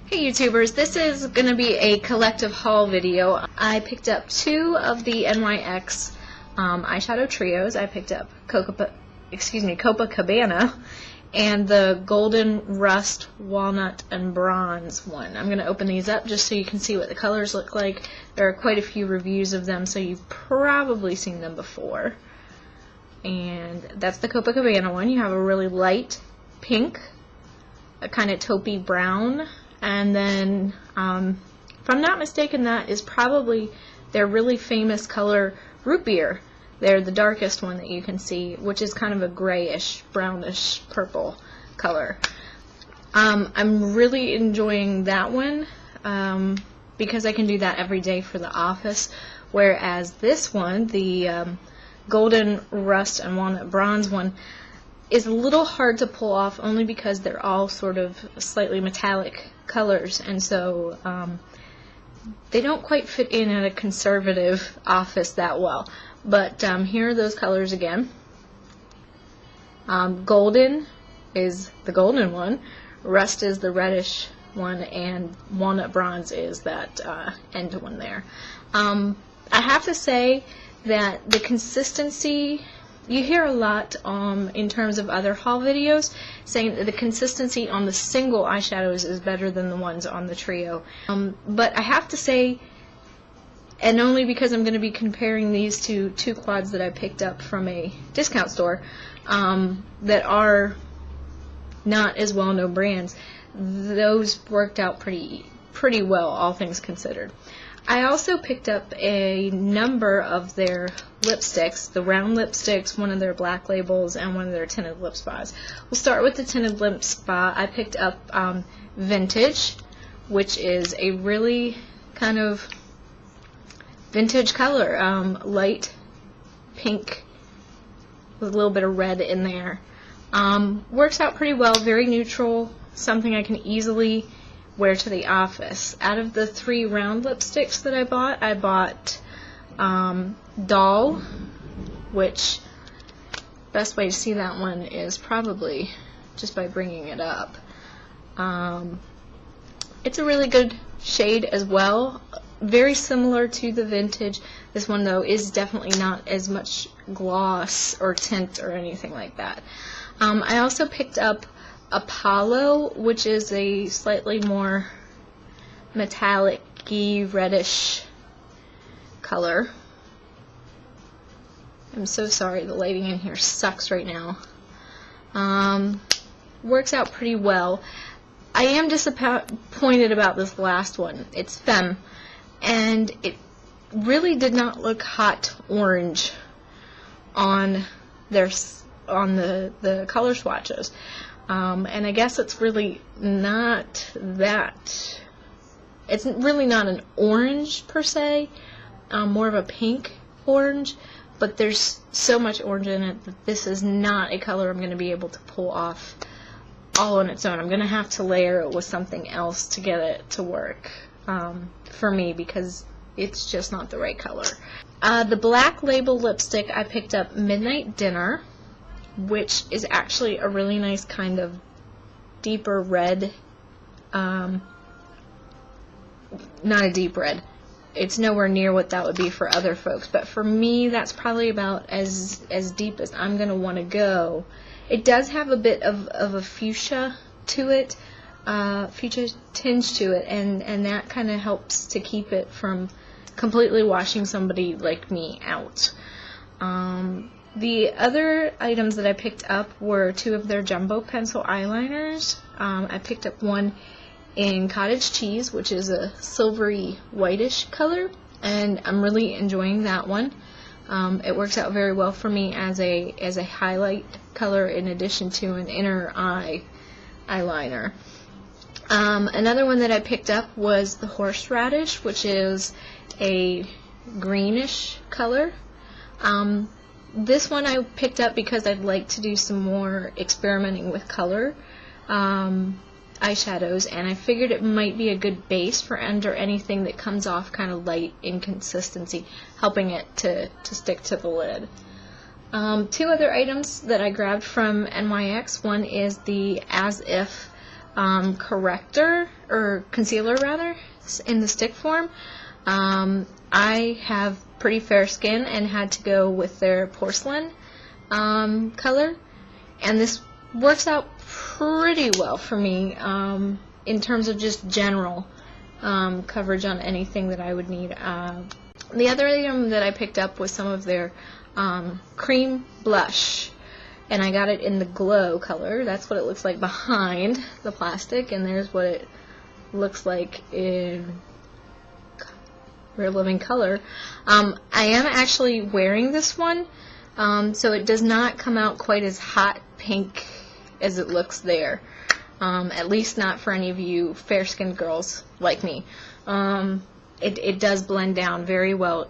Hey YouTubers, this is going to be a collective haul video. I picked up two of the NYX eyeshadow trios. I picked up Copacabana and the Golden Rust, Walnut, and Bronze one. I'm going to open these up just so you can see what the colors look like. There are quite a few reviews of them, so you've probably seen them before. And that's the Copacabana one. You have a really light pink, a kind of taupey brown, and then, if I'm not mistaken, that is probably their really famous color, Root Beer. They're the darkest one that you can see, which is kind of a grayish, brownish, purple color. I'm really enjoying that one because I can do that every day for the office, whereas this one, the Golden Rust and Walnut Bronze one, is a little hard to pull off only because they're all sort of slightly metallic colors, and so they don't quite fit in at a conservative office that well. But here are those colors again. Golden is the golden one, Rust is the reddish one, and Walnut Bronze is that end one there. I have to say that the consistency, you hear a lot in terms of other haul videos saying that the consistency on the single eyeshadows is better than the ones on the trio. But I have to say, and only because I'm going to be comparing these to two quads that I picked up from a discount store that are not as well-known brands, those worked out pretty well, all things considered. I also picked up a number of their lipsticks, the round lipsticks, one of their black labels, and one of their Tinted Lip Spas. We'll start with the Tinted Lip Spa. I picked up Vintage, which is a really kind of vintage color, light pink with a little bit of red in there. Works out pretty well, very neutral, something I can easily wear to the office. Out of the three round lipsticks that I bought Doll, which best way to see that one is probably just by bringing it up. It's a really good shade as well, very similar to the Vintage. This one though is definitely not as much gloss or tint or anything like that. I also picked up Apollo, which is a slightly more metallic-y, reddish color. I'm so sorry, the lighting in here sucks right now. Works out pretty well. I am disappointed about this last one. It's Femme, and it really did not look hot orange on the color swatches. And I guess it's really not that, it's really not an orange per se, more of a pink orange, but there's so much orange in it that this is not a color I'm going to be able to pull off all on its own. I'm going to have to layer it with something else to get it to work for me, because it's just not the right color. The black label lipstick, I picked up Midnight Dinner, which is actually a really nice kind of deeper red, not a deep red. It's nowhere near what that would be for other folks, but for me that's probably about as deep as I'm going to want to go. It does have a bit of a fuchsia to it, fuchsia tinge to it, and that kind of helps to keep it from completely washing somebody like me out. The other items that I picked up were two of their jumbo pencil eyeliners. I picked up one in Cottage Cheese, which is a silvery whitish color, and I'm really enjoying that one. It works out very well for me as a highlight color in addition to an inner eye eyeliner. Another one that I picked up was the Horseradish, which is a greenish color. This one I picked up because I'd like to do some more experimenting with color eyeshadows, and I figured it might be a good base for under anything that comes off kind of light in consistency, helping it to stick to the lid. Two other items that I grabbed from NYX. One is the As If corrector, or concealer rather, in the stick form. I have pretty fair skin and had to go with their Porcelene color, and this works out pretty well for me in terms of just general coverage on anything that I would need. The other item that I picked up was some of their cream blush, and I got it in the Glow color. That's what it looks like behind the plastic, and there's what it looks like in Real Living Color. I am actually wearing this one, so it does not come out quite as hot pink as it looks there. At least not for any of you fair-skinned girls like me. It does blend down very well